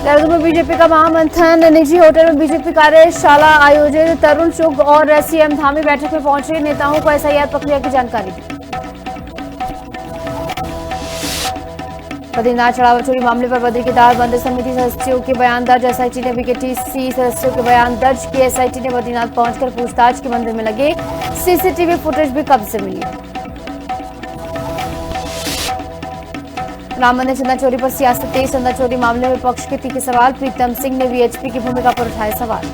देहरादून में बीजेपी का महामंथन, निजी होटल में बीजेपी कार्यशाला आयोजित। तरुण चुग और सीएम धामी बैठक में पहुंचे, नेताओं को एसआईआर प्रक्रिया की जानकारी दी। बद्रीनाथ चढ़ावा चोरी मामले पर बद्री केदार मंदिर समिति सदस्यों के बयान दर्ज। एसआईटी ने बीकेटीसी सदस्यों के बयान दर्ज किए। एसआईटी ने बद्रीनाथ पहुंचकर पूछताछ की। मंदिर में लगे सीसीटीवी फुटेज भी कब्जे में लिए। राम मंदिर चंदा चोरी पर सियासत तेज। चंदा चोरी मामले में विपक्ष के तीखे सवाल। प्रीतम सिंह ने वीएचपी की भूमिका पर उठाए सवाल।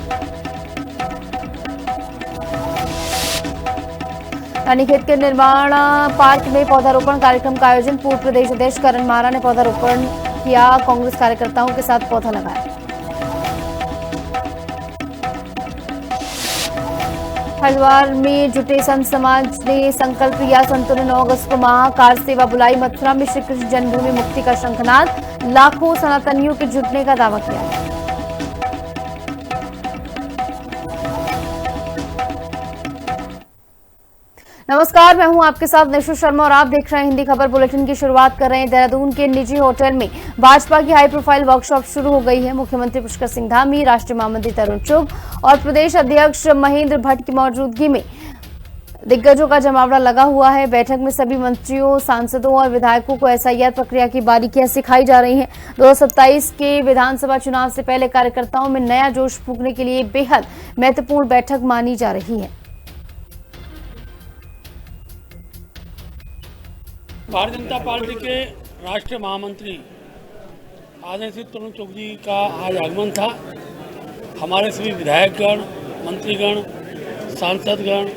रानीखेत के निर्माण पार्क में पौधारोपण कार्यक्रम का आयोजन। पूर्व प्रदेश अध्यक्ष करण मारा ने पौधारोपण किया। कांग्रेस कार्यकर्ताओं के साथ पौधा लगाया। हरिद्वार में जुटे संत समाज ने संकल्प लिया। संतों ने 9 अगस्त को महाकार सेवा बुलाई। मथुरा में श्री कृष्ण जन्मभूमि मुक्ति का शंखनाद। लाखों सनातनियों के जुटने का दावा किया। नमस्कार, मैं हूं आपके साथ निशु शर्मा और आप देख रहे हैं हिंदी खबर बुलेटिन की शुरुआत कर रहे हैं। देहरादून के निजी होटल में भाजपा की हाई प्रोफाइल वर्कशॉप शुरू हो गई है। मुख्यमंत्री पुष्कर सिंह धामी, राष्ट्रीय महामंत्री तरुण चुग और प्रदेश अध्यक्ष महेंद्र भट्ट की मौजूदगी में दिग्गजों का जमावड़ा लगा हुआ है। बैठक में सभी मंत्रियों, सांसदों और विधायकों को एसआईआर प्रक्रिया की बारीकियां सिखाई जा रही हैं। 2027 के विधानसभा चुनाव से पहले कार्यकर्ताओं में नया जोश फूंकने के लिए बेहद महत्वपूर्ण बैठक मानी जा रही है। भारतीय जनता पार्टी के राष्ट्रीय महामंत्री आदरणीय तरुण चुग जी का आज आगमन था। हमारे सभी विधायकगण, मंत्रीगण, सांसदगण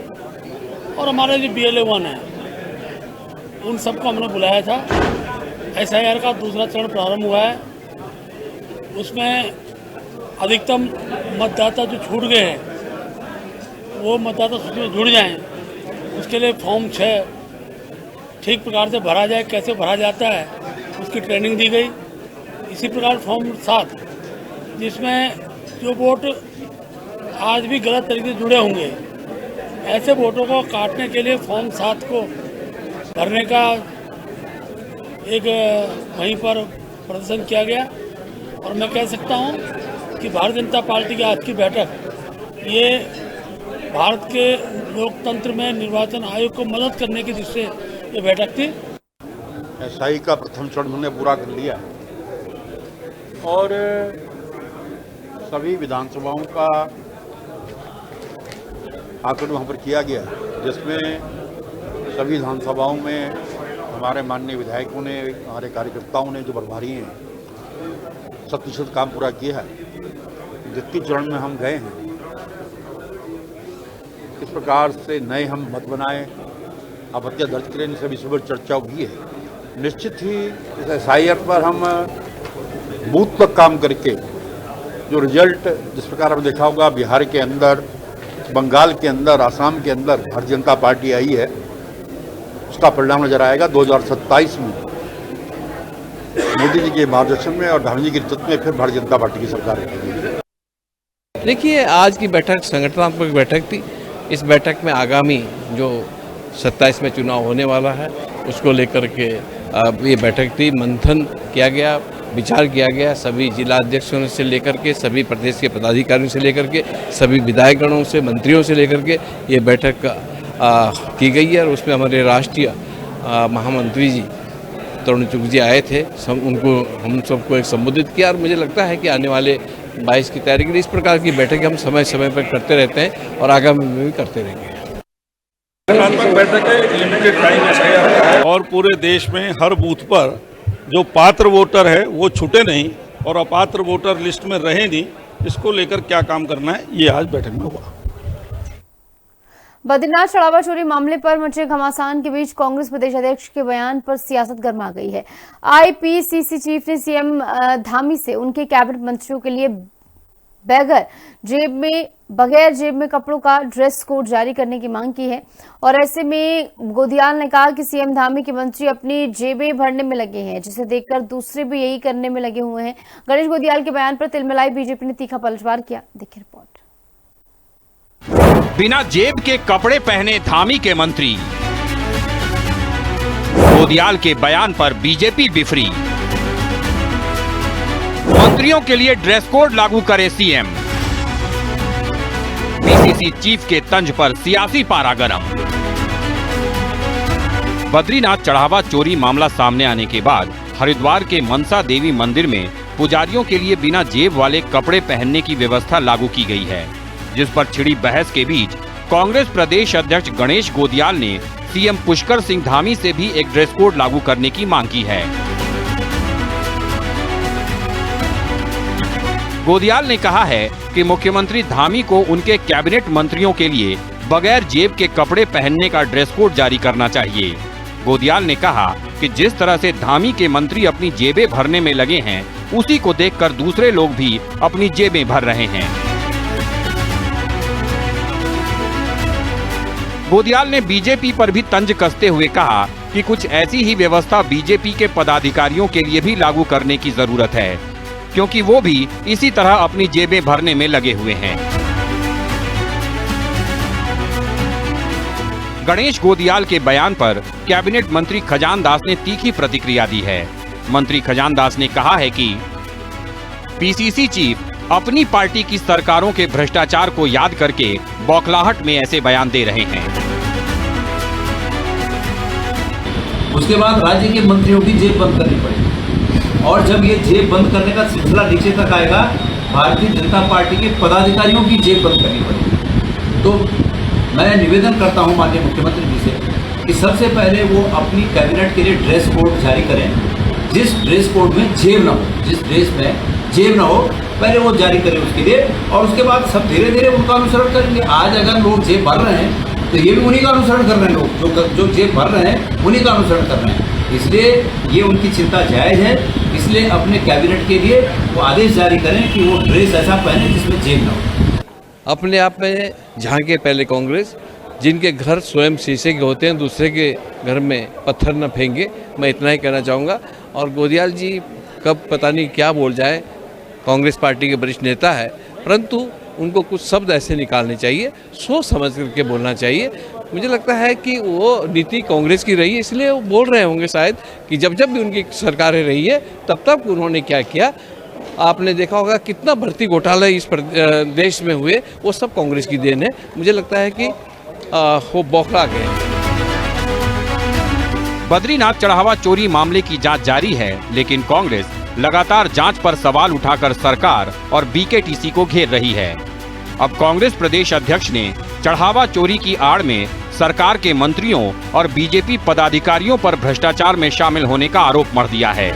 और हमारे जो BLA1 हैं, उन सबको हमने बुलाया था। एसआईआर का दूसरा चरण प्रारंभ हुआ है। उसमें अधिकतम मतदाता जो छूट गए हैं वो मतदाता सूची में जुड़ जाएं। उसके लिए फॉर्म 6 ठीक प्रकार से भरा जाए, कैसे भरा जाता है उसकी ट्रेनिंग दी गई। इसी प्रकार फॉर्म 7 जिसमें जो वोट आज भी गलत तरीके से जुड़े होंगे, ऐसे वोटों को काटने के लिए फॉर्म 7 को भरने का एक वहीं पर प्रदर्शन किया गया। और मैं कह सकता हूं कि भारतीय जनता पार्टी की आज की बैठक ये भारत के लोकतंत्र में निर्वाचन आयोग को मदद करने की दृष्टि से ये बैठक थी। एसआई का प्रथम चरण हमने पूरा कर लिया और सभी विधानसभाओं का आकलन वहाँ पर किया गया, जिसमें सभी विधानसभाओं में हमारे माननीय विधायकों ने, हमारे कार्यकर्ताओं ने, जो प्रभारी हैं, 100% काम पूरा किया है। द्वितीय चरण में हम गए हैं। इस प्रकार से नए हम मत बनाए, आपत्तियां दर्ज करें, इन सभी पर चर्चा भी है। निश्चित ही इस एसआईआर पर हम बूथ तक काम करके जो रिजल्ट, जिस प्रकार हमने देखा होगा बिहार के अंदर, बंगाल के अंदर, आसाम के अंदर भारतीय जनता पार्टी आई है, उसका परिणाम नजर आएगा 2027 में मोदी जी के मार्गदर्शन में और गांधी जी के नेतृत्व में फिर भारतीय जनता पार्टी की सरकार रहेगी। देखिए, आज की बैठक संगठनात्मक बैठक थी। इस बैठक में आगामी जो 27 में चुनाव होने वाला है उसको लेकर के ये बैठक थी। मंथन किया गया, विचार किया गया, सभी जिला अध्यक्षों से लेकर के, सभी प्रदेश के पदाधिकारियों से लेकर के, सभी विधायकगणों से, मंत्रियों से लेकर के ये बैठक की गई है। और उसमें हमारे राष्ट्रीय महामंत्री जी तरुण चुग जी आए थे। हम सबको एक संबोधित किया और मुझे लगता है कि आने वाले 22 की तैयारी के लिए इस प्रकार की बैठक हम समय समय पर करते रहते हैं और आगामी में भी करते रहेंगे। बैठक है, लिमिटेड टाइम एसआईआर का है और पूरे देश में हर बूथ पर जो पात्र वोटर है वो छूटे नहीं और अपात्र वोटर लिस्ट में रहे नहीं, इसको लेकर क्या काम करना है ये आज बैठक में हुआ। बद्रीनाथ चढ़ावा चोरी मामले पर मचे घमासान के बीच कांग्रेस प्रदेश अध्यक्ष के बयान पर सियासत गर्मा गई है। आईपीसीसी चीफ ने सीएम धामी से उनके कैबिनेट मंत्रियों के लिए बगैर जेब में कपड़ों का ड्रेस कोड जारी करने की मांग की है। और ऐसे में गोदियाल ने कहा कि सीएम धामी के मंत्री अपनी जेबें भरने में लगे हैं, जिसे देखकर दूसरे भी यही करने में लगे हुए हैं। गणेश गोदियाल के बयान पर तिलमिलाई बीजेपी ने तीखा पलटवार किया। देखिए रिपोर्ट। बिना जेब के कपड़े पहने धामी के मंत्री, गोदियाल के बयान पर बीजेपी बिफरी। मंत्रियों के लिए ड्रेस कोड लागू करे सीएम। पीसीसी चीफ के तंज पर सियासी पारा गरम। बद्रीनाथ चढ़ावा चोरी मामला सामने आने के बाद हरिद्वार के मनसा देवी मंदिर में पुजारियों के लिए बिना जेब वाले कपड़े पहनने की व्यवस्था लागू की गई है, जिस पर छिड़ी बहस के बीच कांग्रेस प्रदेश अध्यक्ष गणेश गोदियाल ने सीएम पुष्कर सिंह धामी से भी एक ड्रेस कोड लागू करने की मांग की है। गोदियाल ने कहा है कि मुख्यमंत्री धामी को उनके कैबिनेट मंत्रियों के लिए बगैर जेब के कपड़े पहनने का ड्रेस कोड जारी करना चाहिए। गोदियाल ने कहा कि जिस तरह से धामी के मंत्री अपनी जेबें भरने में लगे हैं, उसी को देखकर दूसरे लोग भी अपनी जेबें भर रहे हैं। गोदियाल ने बीजेपी पर भी तंज कसते हुए कहा कि कुछ ऐसी ही व्यवस्था बीजेपी के पदाधिकारियों के लिए भी लागू करने की जरूरत है, क्योंकि वो भी इसी तरह अपनी जेबें भरने में लगे हुए हैं। गणेश गोदियाल के बयान पर कैबिनेट मंत्री खजान दास ने तीखी प्रतिक्रिया दी है। मंत्री खजान दास ने कहा है कि पीसीसी चीफ अपनी पार्टी की सरकारों के भ्रष्टाचार को याद करके बौखलाहट में ऐसे बयान दे रहे हैं। उसके बाद राज्य के मंत्रियों की जेब बंद करनी पड़ेगी, और जब ये जेब बंद करने का सिलसिला नीचे तक आएगा, भारतीय जनता पार्टी के पदाधिकारियों की जेब बंद करनी पड़ेगी। तो मैं निवेदन करता हूं माननीय मुख्यमंत्री जी से कि सबसे पहले वो अपनी कैबिनेट के लिए ड्रेस कोड जारी करें। जिस ड्रेस कोड में जेब ना हो, जिस ड्रेस में जेब ना हो, पहले वो जारी करें उसके लिए, और उसके बाद सब धीरे धीरे उनका अनुसरण करेंगे। आज अगर लोग जेब भर रहे हैं तो ये भी उन्हीं का अनुसरण कर रहे हैं, लोग जो जेब भर रहे हैं उन्हीं का अनुसरण कर रहे हैं। इसलिए ये उनकी चिंता जायज़ है। इसलिए अपने कैबिनेट के लिए वो आदेश जारी करें कि वो ड्रेस ऐसा पहने जिसमें जेब ना हो। अपने आप में झांके पहले कांग्रेस, जिनके घर स्वयं शीशे के होते हैं, दूसरे के घर में पत्थर न फेंके। मैं इतना ही कहना चाहूँगा। और गोदियाल जी कब पता नहीं क्या बोल जाए, कांग्रेस पार्टी के वरिष्ठ नेता है, परंतु उनको कुछ शब्द ऐसे निकालने चाहिए, सोच समझ करके बोलना चाहिए। मुझे लगता है कि वो नीति कांग्रेस की रही है, इसलिए वो बोल रहे होंगे शायद कि जब जब भी उनकी सरकारें रही है तब तक उन्होंने क्या किया। आपने देखा होगा कितना भर्ती घोटाला इस देश में हुए, वो सब कांग्रेस की देन है। मुझे लगता है कि वो बौखला गए। बद्रीनाथ चढ़ावा चोरी मामले की जांच जारी है, लेकिन कांग्रेस लगातार जांच पर सवाल उठाकर सरकार और बीकेटीसी को घेर रही है। अब कांग्रेस प्रदेश अध्यक्ष ने चढ़ावा चोरी की आड़ में सरकार के मंत्रियों और बीजेपी पदाधिकारियों पर भ्रष्टाचार में शामिल होने का आरोप मढ़ दिया है,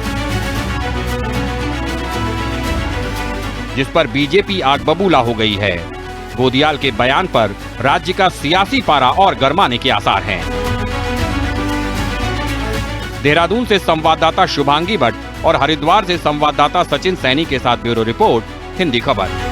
जिस पर बीजेपी आग बबूला हो गई है। गोदियाल के बयान पर राज्य का सियासी पारा और गरमाने के आसार हैं। देहरादून से संवाददाता शुभांगी भट्ट और हरिद्वार से संवाददाता सचिन सैनी के साथ ब्यूरो रिपोर्ट, हिंदी खबर।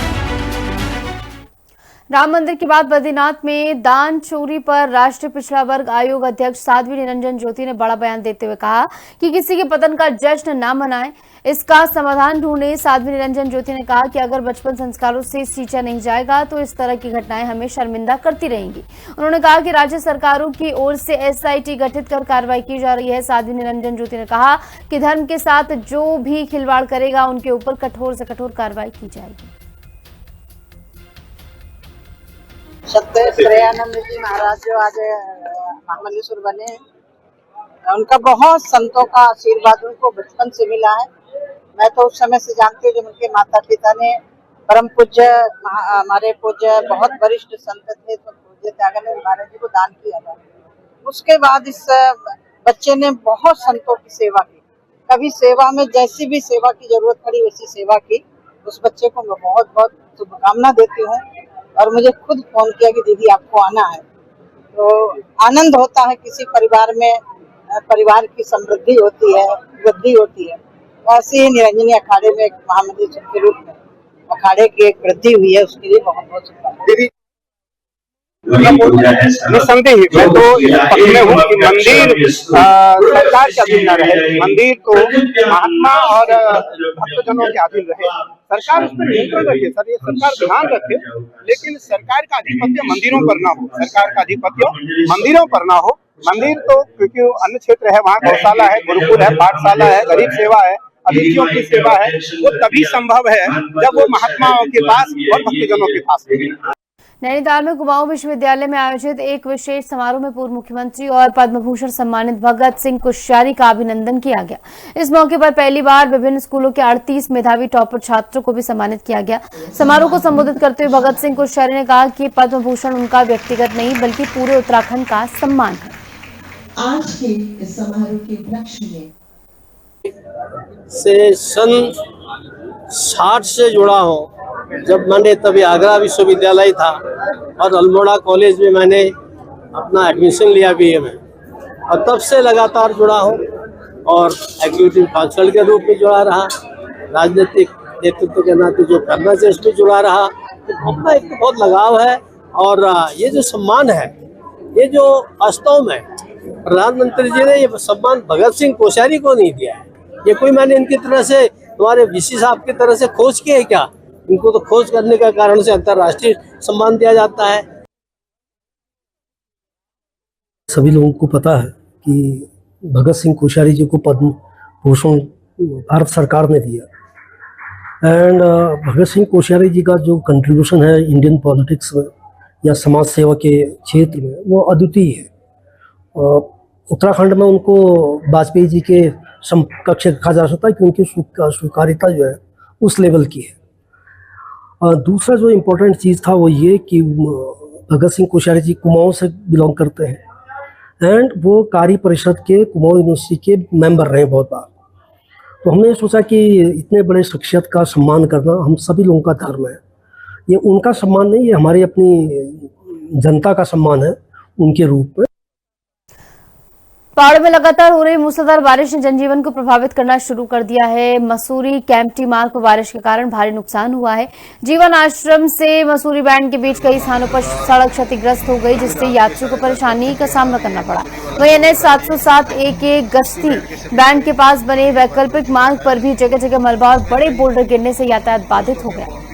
राम मंदिर के बाद बद्रीनाथ में दान चोरी पर राष्ट्रीय पिछड़ा वर्ग आयोग अध्यक्ष साध्वी निरंजन ज्योति ने बड़ा बयान देते हुए कहा कि किसी के पतन का जश्न न मनाएं, इसका समाधान ढूंढें। साध्वी निरंजन ज्योति ने कहा कि अगर बचपन संस्कारों से सींचा नहीं जाएगा तो इस तरह की घटनाएं हमें शर्मिंदा करती रहेंगी। उन्होंने कहा कि राज्य सरकारों की ओर से एसआईटी गठित कर कार्रवाई की जा रही है। साध्वी निरंजन ज्योति ने कहा कि धर्म के साथ जो भी खिलवाड़ करेगा उनके ऊपर कठोर से कठोर कार्रवाई की जाएगी। सत्य श्रेयानंद जी महाराज जो आज महामंडलेश्वर बने हैं, उनका बहुत संतों का आशीर्वाद उनको बचपन से मिला है। मैं तो उस समय से जानती हूँ जब उनके माता पिता ने परम पूज्य हमारे पूज्य बहुत वरिष्ठ संत थे तो पूज्य त्यागानंद महाराज जी को दान किया था। उसके बाद इस बच्चे ने बहुत संतों की सेवा की। कभी सेवा में जैसी भी सेवा की जरूरत पड़ी वैसी सेवा की। उस बच्चे को मैं बहुत बहुत शुभकामना देती हूँ और मुझे खुद फोन किया कि दीदी आपको आना है। तो आनंद होता है किसी परिवार में, परिवार की समृद्धि होती है, वृद्धि होती है। ऐसे ही निरंजनी अखाड़े में एक महामंडलेश्वर के रूप में अखाड़े की एक वृद्धि हुई है, उसके लिए बहुत बहुत शुभकामनाएं। निसंदेह मैं तो इस पक्ष में हूँ कि मंदिर सरकार के अधीन न रहे, मंदिर तो महात्मा और भक्तजनों के अधीन रहे। सरकार उस पर नियंत्रण रखे, सर ये सरकार ध्यान रखे, लेकिन सरकार का आधिपत्य मंदिरों पर ना हो, सरकार का आधिपत्य मंदिरों पर ना हो। मंदिर तो क्योंकि अन्य क्षेत्र है, वहाँ गौशाला है, गुरुकुल है, पाठशाला है, गरीब सेवा है, अतिथियों की सेवा है वो तभी संभव है जब वो महात्माओं के पास और भक्तजनों के पास है। नैनीताल में कुमाऊं विश्वविद्यालय में आयोजित एक विशेष समारोह में पूर्व मुख्यमंत्री और पद्म भूषण सम्मानित भगत सिंह कोश्यारी का अभिनंदन किया गया। इस मौके पर पहली बार विभिन्न स्कूलों के 38 मेधावी टॉपर छात्रों को भी सम्मानित किया गया। समारोह को संबोधित करते हुए भगत सिंह कोश्यारी ने कहा कि पद्म भूषण उनका व्यक्तिगत नहीं बल्कि पूरे उत्तराखंड का सम्मान है। आज के इस समारोह के उपलक्ष्य में से सन 60 से जुड़ा हूँ। जब मैंने तभी आगरा विश्वविद्यालय था और अल्मोड़ा कॉलेज में मैंने अपना एडमिशन लिया बीए में, और तब से लगातार जुड़ा हूँ और एग्जीक्यूटिव काउंसिल के रूप में जुड़ा रहा, राजनीतिक नेतृत्व के नाते जो करना चाहिए उसमें जुड़ा रहा। तो अपना एक तो बहुत लगाव है और ये जो सम्मान है, ये जो वास्तव में प्रधानमंत्री जी ने ये सम्मान भगत सिंह कोश्यारी को नहीं दिया है। ये कोई मैंने इनकी तरह से तुम्हारे वीसी साहब की तरह से खोज की है क्या? इनको तो खोज करने का कारण से अंतर्राष्ट्रीय सम्मान दिया जाता है। सभी लोगों को पता है कि भगत सिंह कोश्यारी जी को पद्म भूषण भारत सरकार ने दिया एंड भगत सिंह कोश्यारी जी का जो कंट्रीब्यूशन है इंडियन पॉलिटिक्स में या समाज सेवा के क्षेत्र में वो अद्वितीय है। उत्तराखंड में उनको वाजपेयी जी के समकक्ष रखा जा सकता है कि उनकी स्वीकार्यता जो है उस लेवल की है। दूसरा जो इम्पोर्टेंट चीज़ था वो ये कि भगत सिंह कोश्यारी जी कुमाऊं से बिलोंग करते हैं एंड वो कार्य परिषद के कुमाऊं यूनिवर्सिटी के मेंबर रहे बहुत बार। तो हमने सोचा कि इतने बड़े शख्सियत का सम्मान करना हम सभी लोगों का धर्म है। ये उनका सम्मान नहीं, ये हमारी अपनी जनता का सम्मान है उनके रूप में। पहाड़ों में लगातार हो रही मूसलाधार बारिश ने जनजीवन को प्रभावित करना शुरू कर दिया है। मसूरी कैंपटी मार्ग पर बारिश के कारण भारी नुकसान हुआ है। जीवन आश्रम से मसूरी बैंड के बीच कई स्थानों पर सड़क क्षतिग्रस्त हो गई, जिससे यात्रियों को परेशानी का सामना करना पड़ा। वहीं NH 707A के गश्ती बैंड के पास बने वैकल्पिक मार्ग पर भी जगह जगह मलबा और बड़े बोल्डर गिरने से यातायात बाधित हो गया।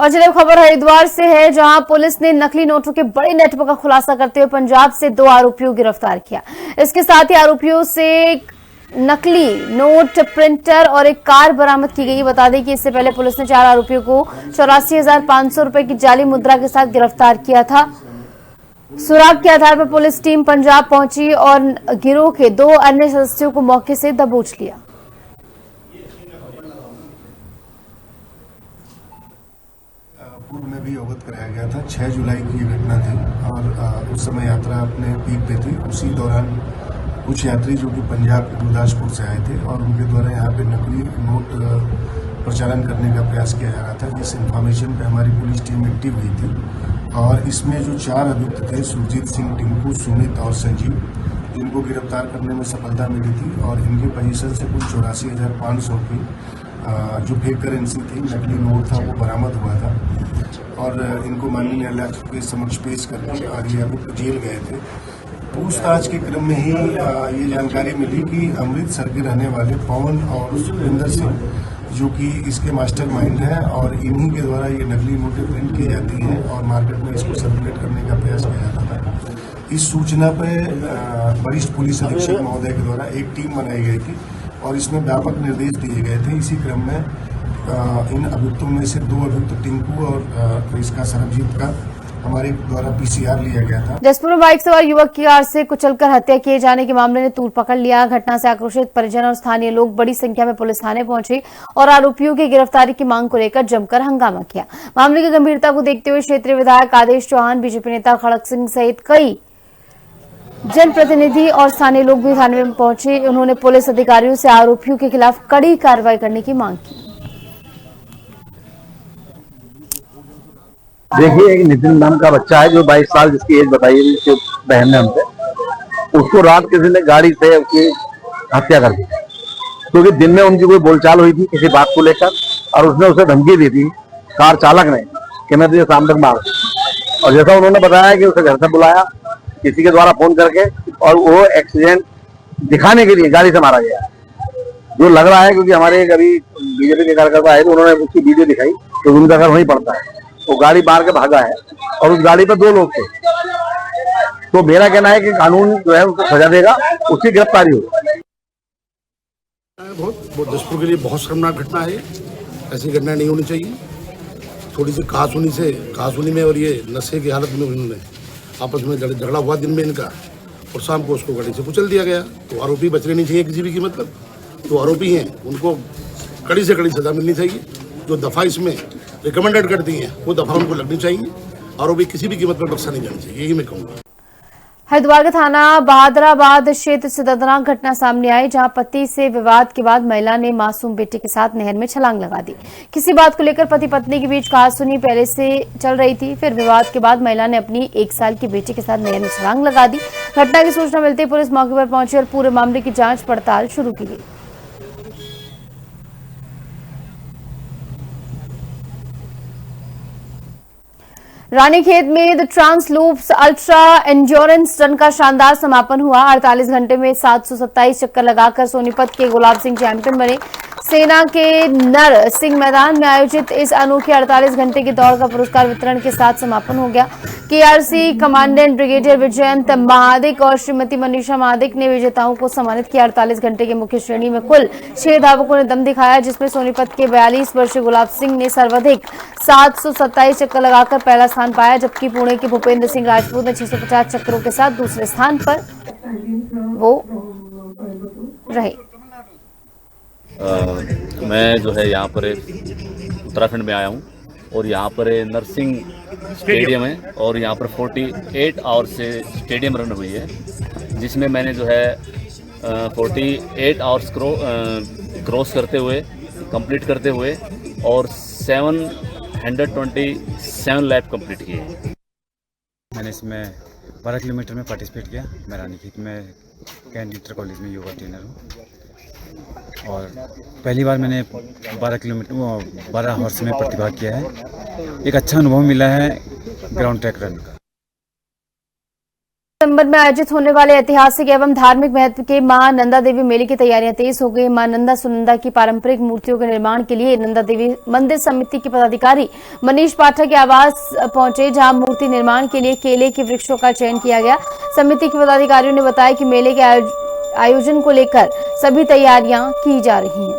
और चलिए खबर हरिद्वार से है, जहां पुलिस ने नकली नोटों के बड़े नेटवर्क का खुलासा करते हुए पंजाब से 2 आरोपियों को गिरफ्तार किया। इसके साथ ही आरोपियों से नकली नोट, प्रिंटर और एक कार बरामद की गई। बता दें कि इससे पहले पुलिस ने 4 आरोपियों को 84,500 रुपए की जाली मुद्रा के साथ गिरफ्तार किया था। सुराग के आधार पर पुलिस टीम पंजाब पहुंची और गिरोह के 2 अन्य सदस्यों को मौके से दबोच लिया। पूर्व में भी अवगत कराया गया था। 6 जुलाई की ये घटना थी और उस समय यात्रा अपने पीक पे थी। उसी दौरान कुछ यात्री जो कि पंजाब के गुरदासपुर से आए थे और उनके द्वारा यहाँ पे नकली नोट प्रचालन करने का प्रयास किया जा रहा था, जिस इन्फॉर्मेशन पे हमारी पुलिस टीम एक्टिव हुई थी। और इसमें जो 4 अभियुक्त थे, सुरजीत सिंह, टिंकू, सुमित और संजीव, जिनको गिरफ्तार करने में सफलता मिली थी और इनके पोजीशन से कुल 84,500 की जो फेक करेंसी थी, नकली नोट था, वो बरामद हुआ था और इनको माननीय न्यायालय के समक्ष पेश करके और ये अभियुक्त जेल गए थे। पूछताछ के क्रम में ही ये जानकारी मिली कि अमृतसर के रहने वाले पवन और सुखविंदर सिंह, जो कि इसके मास्टरमाइंड हैं और इन्हीं के द्वारा ये नकली नोटें प्रिंट की जाती हैं और मार्केट में इसको सर्कुलेट करने का प्रयास किया जाता था। इस सूचना पर वरिष्ठ पुलिस अधीक्षक महोदय के द्वारा एक टीम बनाई गई थी और इसमें व्यापक निर्देश दिए गए थे। इसी क्रम में इन अभियुक्तों में से 2 अभियुक्त टिंकू और इसका सरबजीत का हमारे द्वारा PCR लिया गया था। जसपुर में बाइक सवार युवक की कार से कुचलकर हत्या किए जाने के मामले ने तूल पकड़ लिया। घटना से आक्रोशित परिजन और स्थानीय लोग बड़ी संख्या में पुलिस थाने पहुंचे और आरोपियों की गिरफ्तारी की मांग को लेकर जमकर हंगामा किया। मामले की गंभीरता को देखते हुए क्षेत्रीय विधायक आदेश चौहान, बीजेपी नेता खड़क सिंह सहित कई जनप्रतिनिधि और स्थानीय लोग भी थाने में पहुंचे। उन्होंने पुलिस अधिकारियों से आरोपियों के खिलाफ कड़ी कार्रवाई करने की मांग की। देखिए, एक नितिन नाम का बच्चा है जो 22 साल, जिसकी एज बताई उसकी बहन ने हमसे, उसको रात किसी ने गाड़ी से उसकी हत्या कर दी, क्योंकि दिन में उनकी कोई बोलचाल हुई थी किसी बात को लेकर और उसने उसे धमकी दी थी कार चालक ने कि मैं तुझे शाम तक मार। और जैसा उन्होंने बताया कि उसे घर से बुलाया किसी के द्वारा फोन करके और वो एक्सीडेंट दिखाने के लिए गाड़ी से मारा गया, जो लग रहा है। क्योंकि हमारे अभी बीजेपी के कार्यकर्ता आए तो उन्होंने उसकी वीडियो दिखाई तो उनका घर वहीं पड़ता है। वो गाड़ी मार के भागा है और उस गाड़ी पर 2 लोग थे। तो मेरा कहना है कि कानून जो है उसको सजा देगा, उसकी गिरफ्तारी हो। बहुत जसपुर के लिए बहुत शर्मनाक घटना है, ऐसी घटना नहीं होनी चाहिए। थोड़ी सी कहासुनी में और ये नशे की हालत में उन्होंने आपस में झगड़ा हुआ दिन में इनका, और शाम को उसको गाड़ी से कुचल दिया गया। तो आरोपी बचने नहीं चाहिए किसी भी कीमत पर। जो आरोपी हैं उनको कड़ी से कड़ी सजा मिलनी चाहिए। जो दफ़ा इसमें रिकमेंडेड करती हैं वो दफ़ा उनको लगनी चाहिए। आरोपी किसी भी कीमत पर बख्शा नहीं जाना चाहिए, यही मैं कहूँगा। हरिद्वार के थाना बहादुराबाद क्षेत्र से दर्दनाक घटना सामने आई, जहां पति से विवाद के बाद महिला ने मासूम बेटे के साथ नहर में छलांग लगा दी। किसी बात को लेकर पति पत्नी के बीच कहासुनी पहले से चल रही थी। फिर विवाद के बाद महिला ने अपनी 1 साल की बेटी के साथ नहर में छलांग लगा दी। घटना की सूचना मिलते ही पुलिस मौके पर पहुंची और पूरे मामले की जांच पड़ताल शुरू की गई। रानीखेत में द ट्रांसलूप्स अल्ट्रा एंड्योरेंस रन का शानदार समापन हुआ। 48 घंटे में 727 चक्कर लगाकर सोनीपत के गुलाब सिंह चैंपियन बने। सेना के नर सिंह मैदान में आयोजित इस अनोखे 48 घंटे की दौड़ का पुरस्कार वितरण के साथ समापन हो गया। KRC commandant brigadier Vijayant Mahadik और श्रीमती मनीषा महादिक ने विजेताओं को सम्मानित किया। 48 घंटे के मुख्य श्रेणी में कुल 6 धावकों ने दम दिखाया, जिसमें सोनीपत के 42 वर्षीय गुलाब सिंह ने सर्वाधिक 727 चक्कर लगाकर पहला स्थान पाया, जबकि पुणे के भूपेंद्र सिंह राजपूत ने 650 चक्करों के साथ दूसरे स्थान पर वो रहे। मैं जो है यहाँ पर उत्तराखंड में आया हूँ और यहाँ पर नरसिंह स्टेडियम है और यहाँ पर 48 आवर्स से स्टेडियम रन हुई है, जिसमें मैंने जो है 48 आवर्स क्रॉस करते हुए कंप्लीट करते हुए और 727 लैप कंप्लीट किए। मैंने इसमें 12 किलोमीटर में पार्टिसिपेट किया। मैं रानीखेत में कैंट इंटर कॉलेज में योगा ट्रेनर हूँ और पहली बार मैंने 12 हॉर्स में प्रतिभाग किया है। एक अच्छा अनुभव मिला है ग्राउंड ट्रैक रन का। दिसंबर में आयोजित होने वाले ऐतिहासिक एवं धार्मिक महत्व के मां नंदा देवी मेले की तैयारियां तेज हो गई। मां नंदा सुनंदा की पारंपरिक मूर्तियों के निर्माण के लिए नंदा देवी मंदिर समिति के पदाधिकारी मनीष पाठक के आवास पहुंचे, जहां मूर्ति निर्माण के लिए केले के वृक्षों का चयन किया गया। समिति के पदाधिकारियों ने बताया कि मेले के आयोजन को लेकर सभी तैयारियां की जा रही हैं।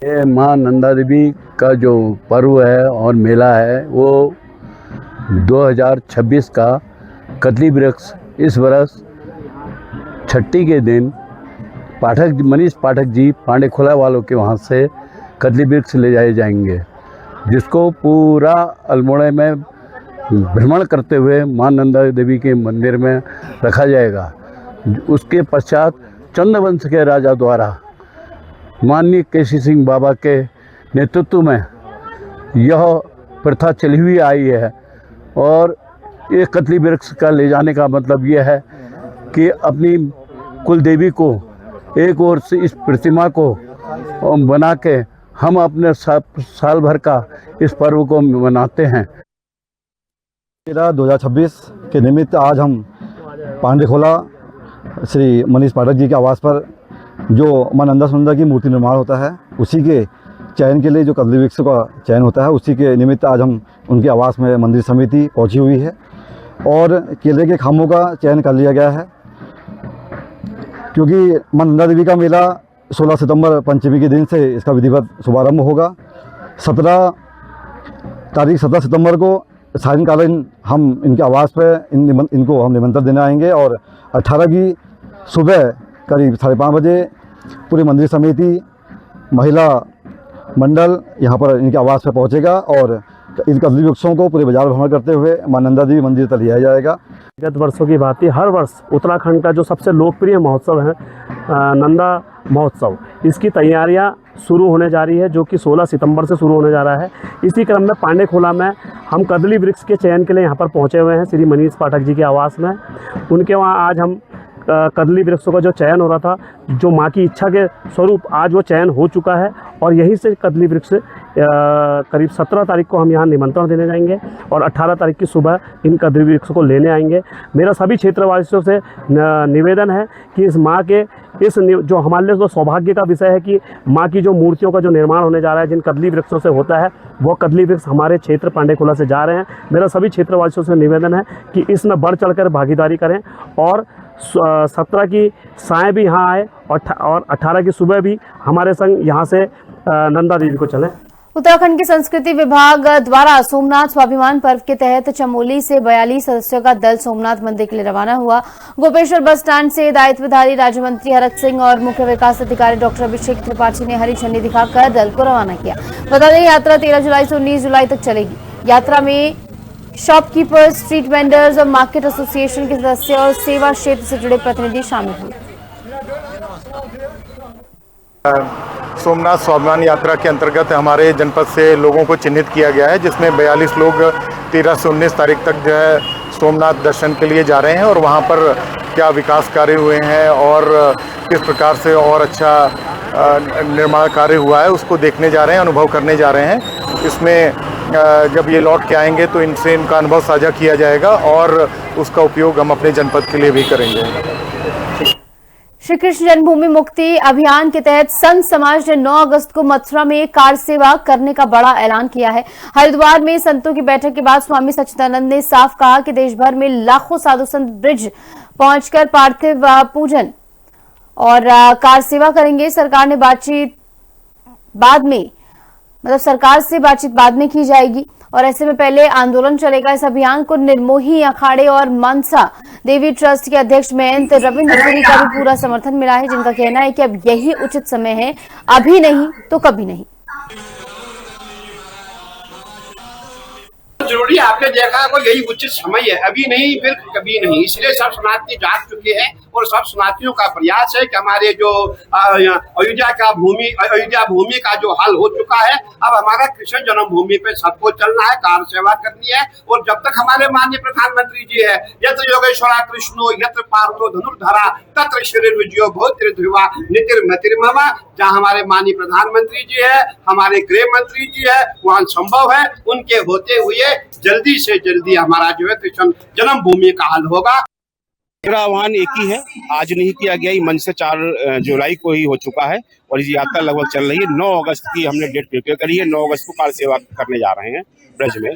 ये मां नंदा देवी का जो पर्व है और मेला है वो 2026 का कदली वृक्ष इस वर्ष छठी के दिन मनीष पाठक जी पांडे खोला वालों के वहाँ से कदली वृक्ष ले जाए जाएंगे, जिसको पूरा अल्मोड़ा में भ्रमण करते हुए मां नंदा देवी के मंदिर में रखा जाएगा। उसके पश्चात चंद्रवंश के राजा द्वारा माननीय केसी सिंह बाबा के नेतृत्व में यह प्रथा चली हुई आई है और ये कदली वृक्ष का ले जाने का मतलब यह है कि अपनी कुल देवी को एक ओर से इस प्रतिमा को बना के हम अपने साल भर का इस पर्व को मनाते हैं। 2026 के निमित्त आज हम पांडेखोला श्री मनीष पाठक जी के आवास पर जो मां नंदा सुनंदा की मूर्ति निर्माण होता है उसी के चयन के लिए जो कदली वृक्ष का चयन होता है उसी के निमित्त आज हम उनके आवास में मंदिर समिति पहुंची हुई है और केले के खामों का चयन कर लिया गया है, क्योंकि मां नंदा देवी का मेला 16 सितंबर पंचमी के दिन से इसका विधिवत शुभारंभ होगा। 17 सितंबर को सायंकालीन हम इनके आवास पर इनको हम निमंत्रण देने आएंगे और 18 की सुबह करीब 5:30 बजे पूरी मंदिर समिति महिला मंडल यहाँ पर इनके आवास पर पहुँचेगा और इन कदली वृक्षों को पूरे बाजार भ्रमण करते हुए मां नंदा देवी मंदिर तक लिया जाएगा। गत वर्षों की भांति हर वर्ष उत्तराखंड का जो सबसे लोकप्रिय महोत्सव है नंदा महोत्सव, इसकी तैयारियां शुरू होने जा रही है, जो कि 16 सितंबर से शुरू होने जा रहा है। इसी क्रम में पांडेखोला में हम कदली वृक्ष के चयन के लिए यहाँ पर पहुँचे हुए हैं श्री मनीष पाठक जी के आवास में। उनके वहाँ आज हम कदली वृक्षों का जो चयन हो रहा था, जो माँ की इच्छा के स्वरूप आज वो चयन हो चुका है और यहीं से कदली वृक्ष करीब 17 तारीख को हम यहाँ निमंत्रण देने जाएंगे और 18 तारीख की सुबह इन कदली वृक्षों को लेने आएंगे। मेरा सभी क्षेत्रवासियों से निवेदन है कि इस माँ के जो हमारे लिए तो सौभाग्य का विषय है कि माँ की जो मूर्तियों का जो निर्माण होने जा रहा है, जिन कदली वृक्षों से होता है, वो कदली वृक्ष हमारे क्षेत्र पांडेकुला से जा रहे हैं। मेरा सभी क्षेत्रवासियों से निवेदन है कि इसमें बढ़ चढ़कर भागीदारी करें और 17 की सायं भी यहाँ आए और 18 की सुबह भी हमारे संग यहाँ से नंदा देवी को चलें। उत्तराखंड के संस्कृति विभाग द्वारा सोमनाथ स्वाभिमान पर्व के तहत चमोली से 42 सदस्यों का दल सोमनाथ मंदिर के लिए रवाना हुआ। गोपेश्वर बस स्टैंड से दायित्वधारी राज्य मंत्री हरक सिंह और मुख्य विकास अधिकारी डॉक्टर अभिषेक त्रिपाठी ने हरी झंडी दिखाकर दल को रवाना किया। बता दें, यात्रा 13 जुलाई से 19 जुलाई तक चलेगी। यात्रा में शॉपकीपर्स, स्ट्रीट वेंडर्स और मार्केट एसोसिएशन के सदस्य और सेवा क्षेत्र से जुड़े प्रतिनिधि शामिल हुए। सोमनाथ स्वाभिमान यात्रा के अंतर्गत हमारे जनपद से लोगों को चिन्हित किया गया है, जिसमें 42 लोग 13 से 19 तारीख तक जो है सोमनाथ दर्शन के लिए जा रहे हैं और वहां पर क्या विकास कार्य हुए हैं और किस प्रकार से और अच्छा निर्माण कार्य हुआ है उसको देखने जा रहे हैं, अनुभव करने जा रहे हैं। इसमें जब ये लौट के आएंगे तो इनसे इनका अनुभव साझा किया जाएगा और उसका उपयोग हम अपने जनपद के लिए भी करेंगे। श्री कृष्ण जन्मभूमि मुक्ति अभियान के तहत संत समाज ने 9 अगस्त को मथुरा में कार सेवा करने का बड़ा ऐलान किया है। हरिद्वार में संतों की बैठक के बाद स्वामी सच्चिदानंद ने साफ कहा कि देश भर में लाखों साधु संत ब्रिज पहुंचकर पार्थिव पूजन और कार सेवा करेंगे। सरकार से बातचीत बाद में की जाएगी और ऐसे में पहले आंदोलन चलेगा। इस अभियान को निर्मोही अखाड़े और मनसा देवी ट्रस्ट के अध्यक्ष महंत रविंद्र पुरी का भी पूरा समर्थन मिला है, जिनका कहना है कि अब यही उचित समय है, अभी नहीं तो कभी नहीं। जरूरी आपने देखा को यही उचित समय है, अभी नहीं फिर कभी नहीं। इसलिए सब शरणार्थी जाग चुके हैं और सब शरणार्थियों का प्रयास है कि हमारे जो अयोध्या भूमि का जो हल हो चुका है, अब हमारा कृष्ण जन्मभूमि पे सबको चलना है, कार सेवा करनी है। और जब तक हमारे माननीय प्रधानमंत्री जी है, यत्र योगेश्वरा कृष्णो यत्र पार्थो धनुर्धरा तत्र श्री विजयो भूतिर्ध्रुवा नितिर्मतिर्ममा, जहाँ हमारे माननीय प्रधानमंत्री जी है, हमारे गृह मंत्री जी है, वहाँ संभव है उनके होते हुए जल्दी से जल्दी हमारा जो है कृष्ण जन्मभूमि का हल होगा। मेरा आह्वान एक ही है, आज नहीं किया गया, ये मंच से 4 जुलाई को ही हो चुका है और ये यात्रा लगभग चल रही है। 9 अगस्त की हमने डेट प्रिपेयर करी है, 9 अगस्त को कार सेवा करने जा रहे हैं ब्रज में।